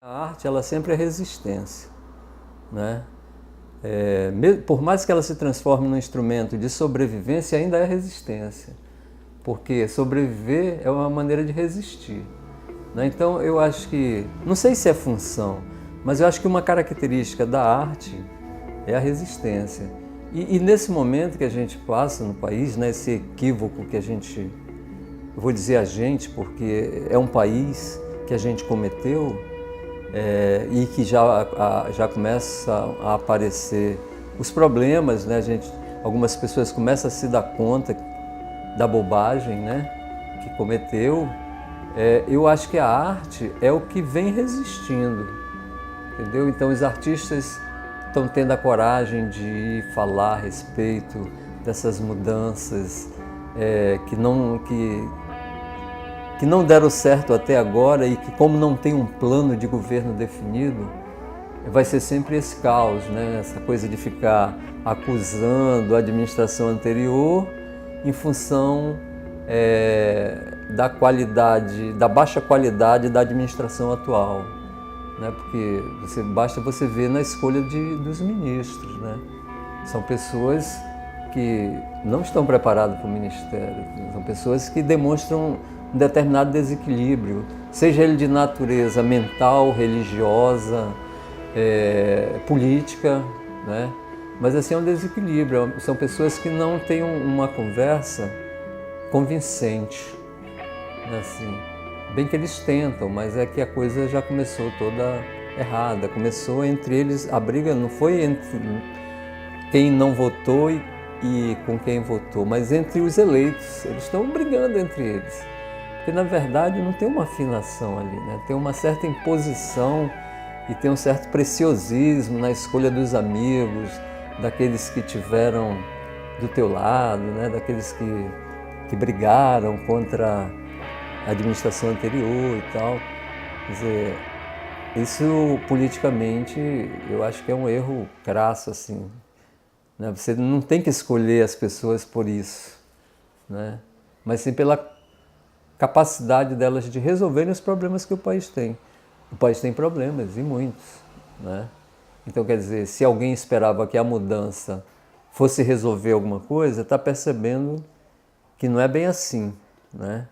A arte, ela sempre é resistência, né? Por mais que ela se transforme num instrumento de sobrevivência, ainda é resistência, porque sobreviver é uma maneira de resistir, né? Então eu acho que, não sei se é função, mas eu acho que uma característica da arte é a resistência. E nesse momento que a gente passa no país, né, esse equívoco que a gente, eu vou dizer a gente, porque é um país que a gente cometeu, e que já começa a aparecer os problemas, né? Algumas pessoas começam a se dar conta da bobagem, né, que cometeu. Eu acho que a arte é o que vem resistindo, entendeu? Então os artistas estão tendo a coragem de falar a respeito dessas mudanças que não deram certo até agora e que, como não tem um plano de governo definido, vai ser sempre esse caos, né? Essa coisa de ficar acusando a administração anterior em função da qualidade, da baixa qualidade da administração atual, né? Porque basta você ver na escolha dos ministros, né? São pessoas que não estão preparadas para o ministério, são pessoas que demonstram um determinado desequilíbrio, seja ele de natureza mental, religiosa, política, né? Mas assim é um desequilíbrio, são pessoas que não têm uma conversa convincente, né? Assim, bem que eles tentam, mas é que a coisa já começou toda errada, começou entre eles, a briga não foi entre quem não votou e com quem votou, mas entre os eleitos, eles estão brigando entre eles. Porque, na verdade, não tem uma afinação ali, né? Tem uma certa imposição e tem um certo preciosismo na escolha dos amigos, daqueles que tiveram do teu lado, né? Daqueles que brigaram contra a administração anterior e tal. Quer dizer, isso politicamente eu acho que é um erro crasso, assim, né? Você não tem que escolher as pessoas por isso, né? Mas sim pela capacidade delas de resolverem os problemas que o país tem. O país tem problemas, e muitos, né? Então, quer dizer, se alguém esperava que a mudança fosse resolver alguma coisa, está percebendo que não é bem assim, né?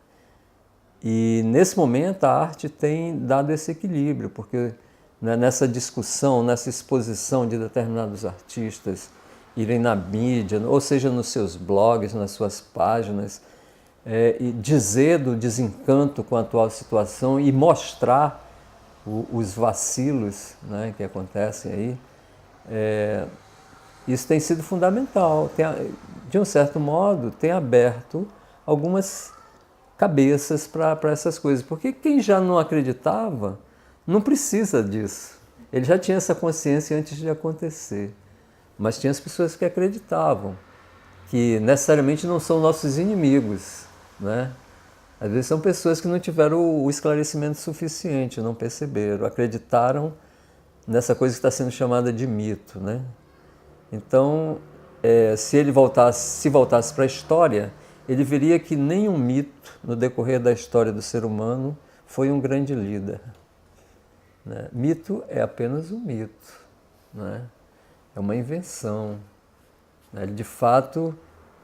E nesse momento a arte tem dado esse equilíbrio, porque, né, nessa discussão, nessa exposição de determinados artistas irem na mídia, ou seja, nos seus blogs, nas suas páginas, e dizer do desencanto com a atual situação e mostrar os vacilos, né, que acontecem aí, isso tem sido fundamental. De um certo modo, tem aberto algumas cabeças para essas coisas, porque quem já não acreditava não precisa disso. Ele já tinha essa consciência antes de acontecer, mas tinha as pessoas que acreditavam, que necessariamente não são nossos inimigos, né? Às vezes são pessoas que não tiveram o esclarecimento suficiente, não perceberam, acreditaram nessa coisa que está sendo chamada de mito, né? Então, se voltasse para a história, ele veria que nenhum mito no decorrer da história do ser humano foi um grande líder, né? Mito é apenas um mito, né? É uma invenção, né? De fato,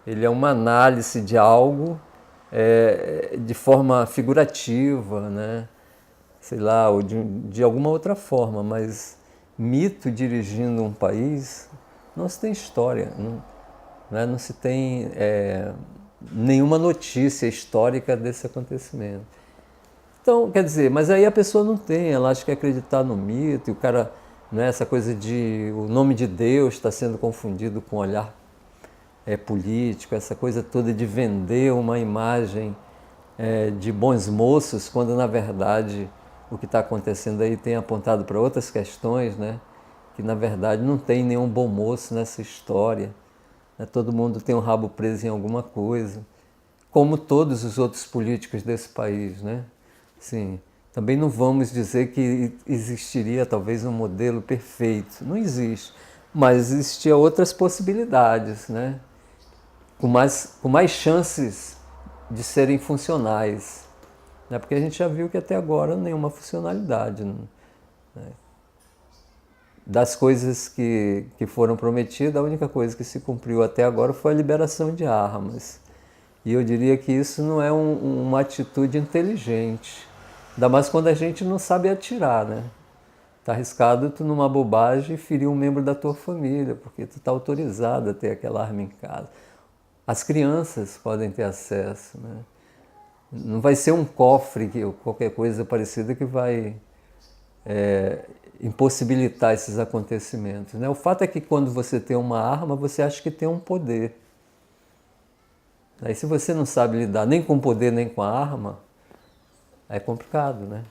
ele é uma análise de algo de forma figurativa, né? Sei lá, ou de alguma outra forma, mas mito dirigindo um país, não se tem história, né? Não se tem nenhuma notícia histórica desse acontecimento. Então, quer dizer, mas aí a pessoa não tem, ela acha que acreditar no mito, e o cara, né, essa coisa de o nome de Deus está sendo confundido com olhar político, essa coisa toda de vender uma imagem de bons moços, quando na verdade o que está acontecendo aí tem apontado para outras questões, né? Que na verdade não tem nenhum bom moço nessa história, né? Todo mundo tem um rabo preso em alguma coisa, como todos os outros políticos desse país, né? Sim, também não vamos dizer que existiria talvez um modelo perfeito, não existe, mas existiam outras possibilidades, né? Com mais chances de serem funcionais, né? Porque a gente já viu que até agora nenhuma funcionalidade, Das coisas que foram prometidas, a única coisa que se cumpriu até agora foi a liberação de armas. E eu diria que isso não é uma atitude inteligente, ainda mais quando a gente não sabe atirar, né? Tá arriscado tu numa bobagem ferir um membro da tua família, porque tu tá autorizado a ter aquela arma em casa. As crianças podem ter acesso, né? Não vai ser um cofre ou qualquer coisa parecida que vai impossibilitar esses acontecimentos, né? O fato é que quando você tem uma arma, você acha que tem um poder. Aí se você não sabe lidar nem com o poder nem com a arma, é complicado, né?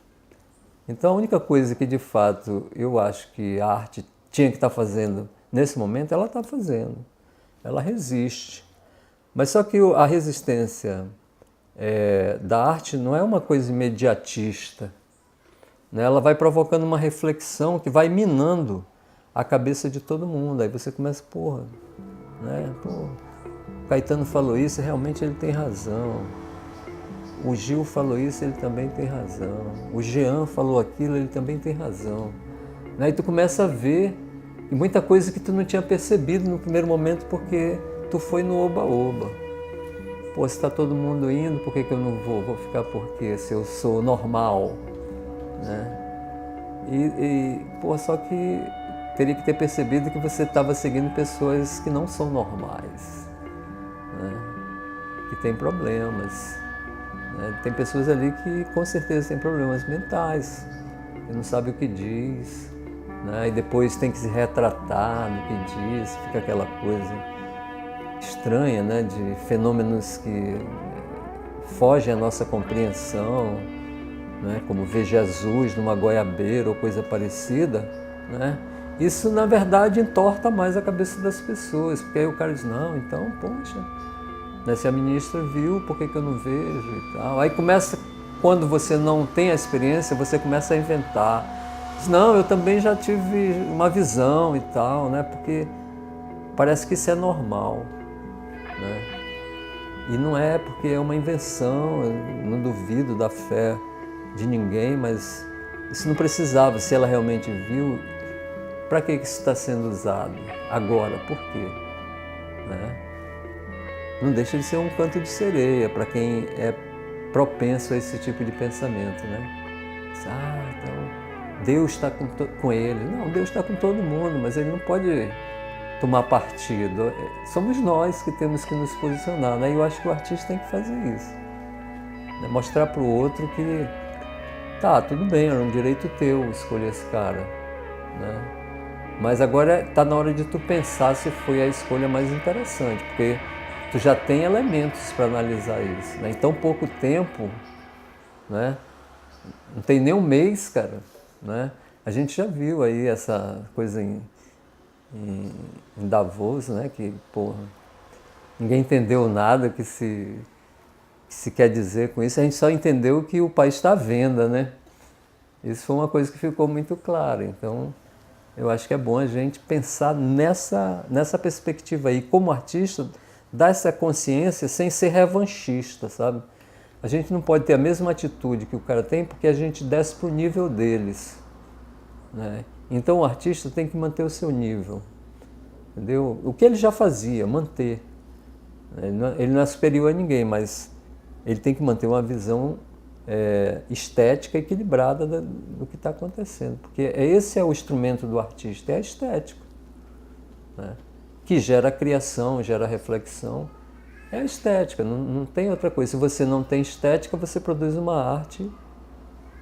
Então a única coisa que de fato eu acho que a arte tinha que estar fazendo nesse momento, ela está fazendo. Ela resiste. Mas só que a resistência da arte não é uma coisa imediatista, né? Ela vai provocando uma reflexão que vai minando a cabeça de todo mundo. Aí você começa, porra, né? Porra, o Caetano falou isso, realmente ele tem razão. O Gil falou isso, ele também tem razão. O Jean falou aquilo, ele também tem razão. Aí tu começa a ver muita coisa que tu não tinha percebido no primeiro momento porque tu foi no oba-oba. Pô, se está todo mundo indo, por que eu não vou? Vou ficar por quê? Se eu sou normal, né? Pô, só que teria que ter percebido que você estava seguindo pessoas que não são normais, né? Que têm problemas, né? Tem pessoas ali que com certeza têm problemas mentais, que não sabem o que diz, né? E depois tem que se retratar no que diz, fica aquela coisa estranha, né? De fenômenos que fogem à nossa compreensão, né? Como ver Jesus numa goiabeira ou coisa parecida, né? Isso, na verdade, entorta mais a cabeça das pessoas, porque aí o cara diz, não, então, poxa, né? Se a ministra viu, por que eu não vejo e tal? Aí começa, quando você não tem a experiência, você começa a inventar. Diz, não, eu também já tive uma visão e tal, né? Porque parece que isso é normal, né? E não é, porque é uma invenção, eu não duvido da fé de ninguém, mas isso não precisava. Se ela realmente viu, para que isso está sendo usado agora? Por quê? Né? Não deixa de ser um canto de sereia para quem é propenso a esse tipo de pensamento, né? Então Deus está com ele. Não, Deus está com todo mundo, mas ele não pode tomar partido. Somos nós que temos que nos posicionar, né? E eu acho que o artista tem que fazer isso, né? Mostrar para o outro que tá, tudo bem, era um direito teu escolher esse cara, né? Mas agora está na hora de tu pensar se foi a escolha mais interessante, porque tu já tem elementos para analisar isso, né? Em tão pouco tempo, né? Não tem nem um mês, cara, né? A gente já viu aí essa coisa em Davos, né? Que, porra, ninguém entendeu nada que se quer dizer com isso. A gente só entendeu que o país está à venda, né? Isso foi uma coisa que ficou muito clara. Então, eu acho que é bom a gente pensar nessa perspectiva aí. Como artista, dar essa consciência sem ser revanchista, sabe? A gente não pode ter a mesma atitude que o cara tem porque a gente desce para o nível deles, né? Então o artista tem que manter o seu nível, entendeu? O que ele já fazia, manter. Ele não é superior a ninguém, mas ele tem que manter uma visão estética equilibrada do que está acontecendo, porque esse é o instrumento do artista, é a estética, né? Que gera criação, gera reflexão, é a estética, não tem outra coisa. Se você não tem estética, você produz uma arte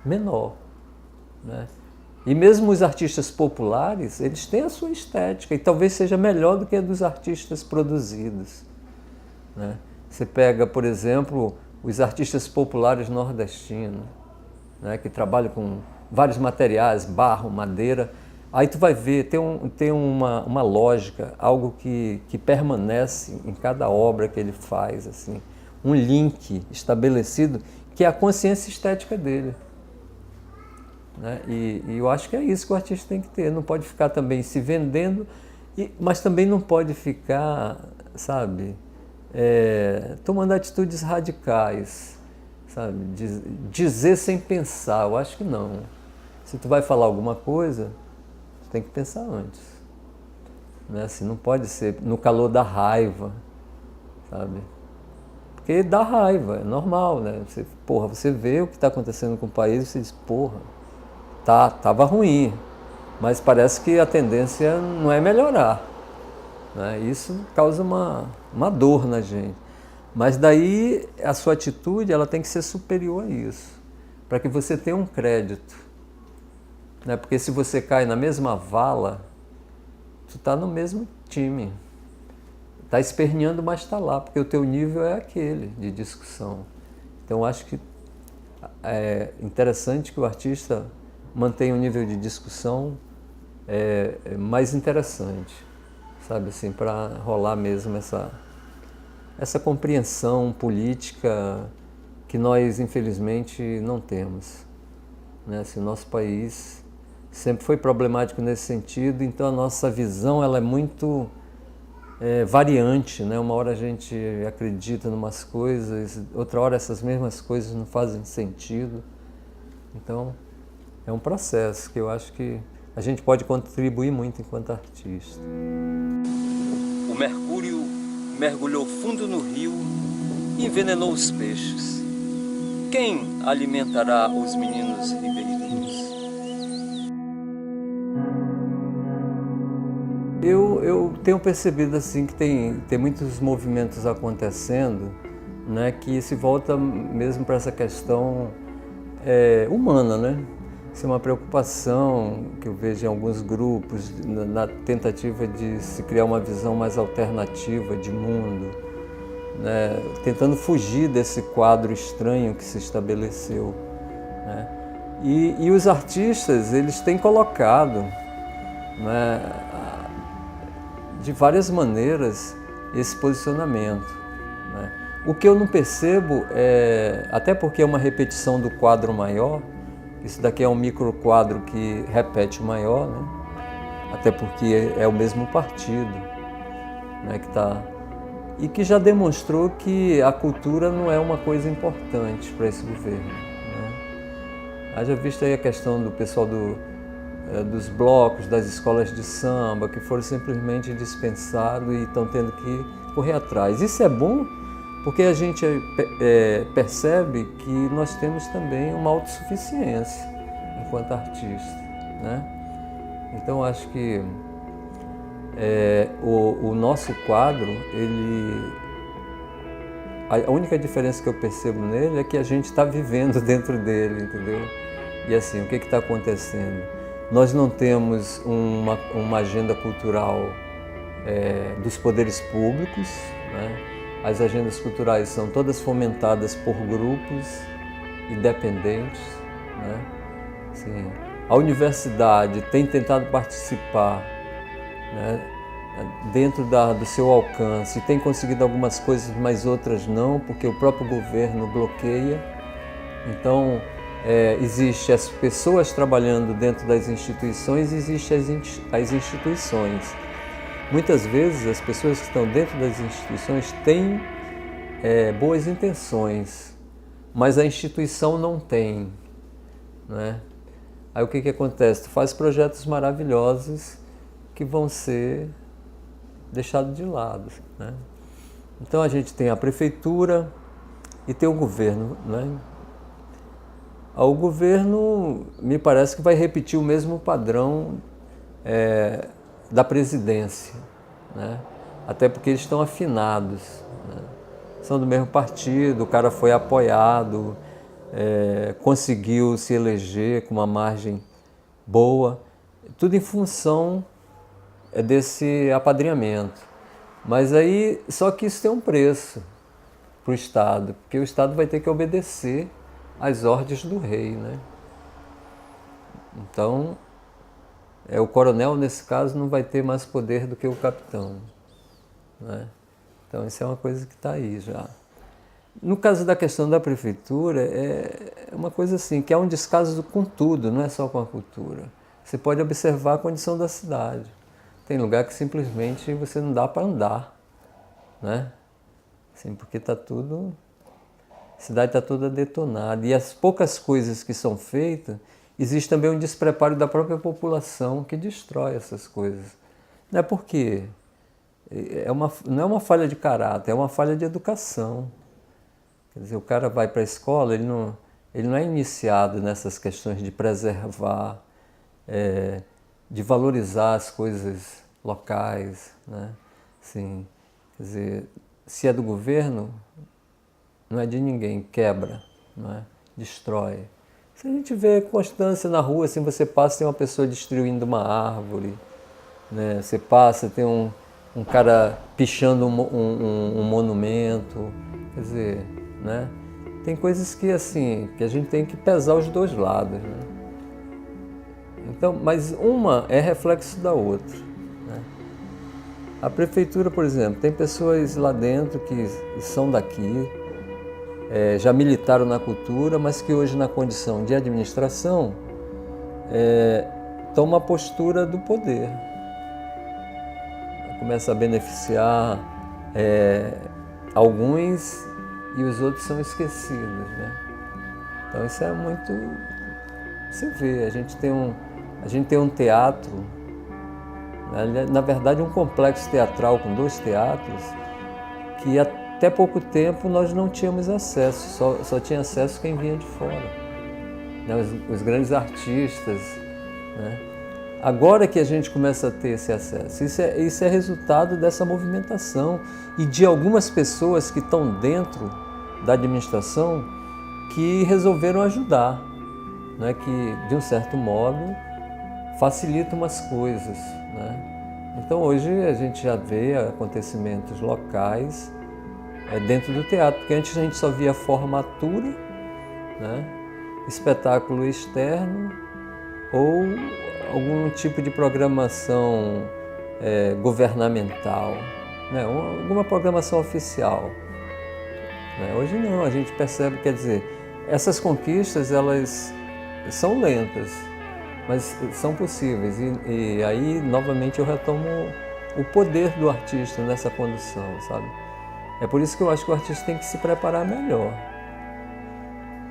menor, né? E mesmo os artistas populares, eles têm a sua estética, e talvez seja melhor do que a dos artistas produzidos, né? Você pega, por exemplo, os artistas populares nordestinos, né, que trabalham com vários materiais, barro, madeira. Aí tu vai ver, tem uma lógica, algo que permanece em cada obra que ele faz, assim, um link estabelecido, que é a consciência estética dele, né? E eu acho que é isso que o artista tem que ter. Não pode ficar também se vendendo, mas também não pode ficar, sabe, tomando atitudes radicais, sabe? Dizer sem pensar, eu acho que não. Se tu vai falar alguma coisa, tu tem que pensar antes. Né? Assim, não pode ser no calor da raiva, sabe? Porque dá raiva, é normal, né? Você vê o que está acontecendo com o país e você diz, tava ruim, mas parece que a tendência não é melhorar. Né? Isso causa uma dor na gente. Mas daí a sua atitude ela tem que ser superior a isso, para que você tenha um crédito. Né? Porque se você cai na mesma vala, tu está no mesmo time. Está esperneando, mas está lá, porque o teu nível é aquele de discussão. Então acho que é interessante que o artista mantenha um nível de discussão mais interessante, sabe assim, para rolar mesmo essa compreensão política que nós infelizmente não temos. Né? Assim, o nosso país sempre foi problemático nesse sentido, então a nossa visão ela é muito variante, né? Uma hora a gente acredita em umas coisas, outra hora essas mesmas coisas não fazem sentido. Então é um processo que eu acho que a gente pode contribuir muito enquanto artista. O mercúrio mergulhou fundo no rio e envenenou os peixes. Quem alimentará os meninos ribeirinhos? Eu tenho percebido assim que tem muitos movimentos acontecendo, né, que se volta mesmo para essa questão humana, né? Isso é uma preocupação que eu vejo em alguns grupos na tentativa de se criar uma visão mais alternativa de mundo, né? Tentando fugir desse quadro estranho que se estabeleceu, né? E os artistas eles têm colocado, né, de várias maneiras esse posicionamento. Né? O que eu não percebo até porque é uma repetição do quadro maior, isso daqui é um micro quadro que repete o maior, né? Até porque é o mesmo partido, né, que tá, e que já demonstrou que a cultura não é uma coisa importante para esse governo. Né? Haja visto aí a questão do pessoal dos blocos, das escolas de samba, que foram simplesmente dispensados e estão tendo que correr atrás. Isso é bom porque a gente percebe que nós temos também uma autossuficiência enquanto artista. Né? Então acho que o nosso quadro, a única diferença que eu percebo nele é que a gente está vivendo dentro dele, entendeu? E assim, o que está acontecendo? Nós não temos uma agenda cultural dos poderes públicos, né? As agendas culturais são todas fomentadas por grupos independentes. Né? Assim, a universidade tem tentado participar, né, dentro do seu alcance, tem conseguido algumas coisas, mas outras não, porque o próprio governo bloqueia. Então, existe as pessoas trabalhando dentro das instituições, existe as instituições. Muitas vezes as pessoas que estão dentro das instituições têm boas intenções, mas a instituição não tem. Né? Aí o que acontece? Tu faz projetos maravilhosos que vão ser deixados de lado. Né? Então a gente tem a prefeitura e tem o governo. Né? O governo me parece que vai repetir o mesmo padrão da presidência, né? Até porque eles estão afinados, né? São do mesmo partido, o cara foi apoiado, conseguiu se eleger com uma margem boa, tudo em função desse apadrinhamento. Mas aí, só que isso tem um preço para o Estado, porque o Estado vai ter que obedecer às ordens do rei, né? Então, o coronel, nesse caso, não vai ter mais poder do que o capitão. Né? Então, isso é uma coisa que está aí já. No caso da questão da prefeitura, é uma coisa assim, que é um descaso com tudo, não é só com a cultura. Você pode observar a condição da cidade. Tem lugar que simplesmente você não dá para andar. Né? Assim, porque está tudo... A cidade está toda detonada. E as poucas coisas que são feitas, existe também um despreparo da própria população que destrói essas coisas. Não é porque não é uma falha de caráter, é uma falha de educação. Quer dizer, o cara vai para a escola, ele não é iniciado nessas questões de preservar, de valorizar as coisas locais, né? Assim, quer dizer, se é do governo, não é de ninguém, quebra, não é? Destrói. Se a gente vê constância na rua, assim, você passa, tem uma pessoa destruindo uma árvore, né? Você passa, tem um cara pichando um monumento, quer dizer, né? Tem coisas que, assim, que a gente tem que pesar os dois lados, né? Então, mas uma é reflexo da outra, né? A prefeitura, por exemplo, tem pessoas lá dentro que são daqui, já militaram na cultura, mas que hoje, na condição de administração, toma a postura do poder. Começa a beneficiar alguns e os outros são esquecidos, né? Então isso é muito... Você vê, a gente tem um teatro, né? Na verdade um complexo teatral com 2 teatros, que até pouco tempo nós não tínhamos acesso, só tinha acesso quem vinha de fora, né? Os grandes artistas, né? Agora que a gente começa a ter esse acesso, isso é resultado dessa movimentação e de algumas pessoas que estão dentro da administração que resolveram ajudar, né? Que, de um certo modo, facilita umas coisas, né? Então hoje a gente já vê acontecimentos locais dentro do teatro, porque antes a gente só via formatura, né? Espetáculo externo ou algum tipo de programação governamental, né? Alguma programação oficial, né? Hoje não, a gente percebe, quer dizer, essas conquistas elas são lentas, mas são possíveis e aí novamente eu retomo o poder do artista nessa condição, sabe? É por isso que eu acho que o artista tem que se preparar melhor,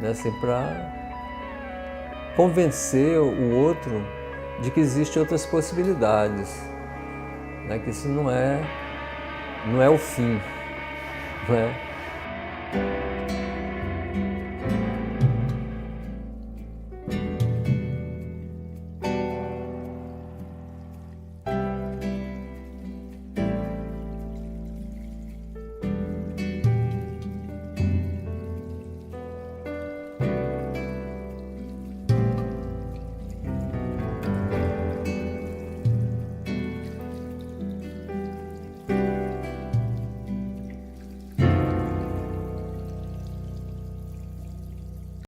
né? Assim, para convencer o outro de que existem outras possibilidades, né? Que isso não é o fim, não é?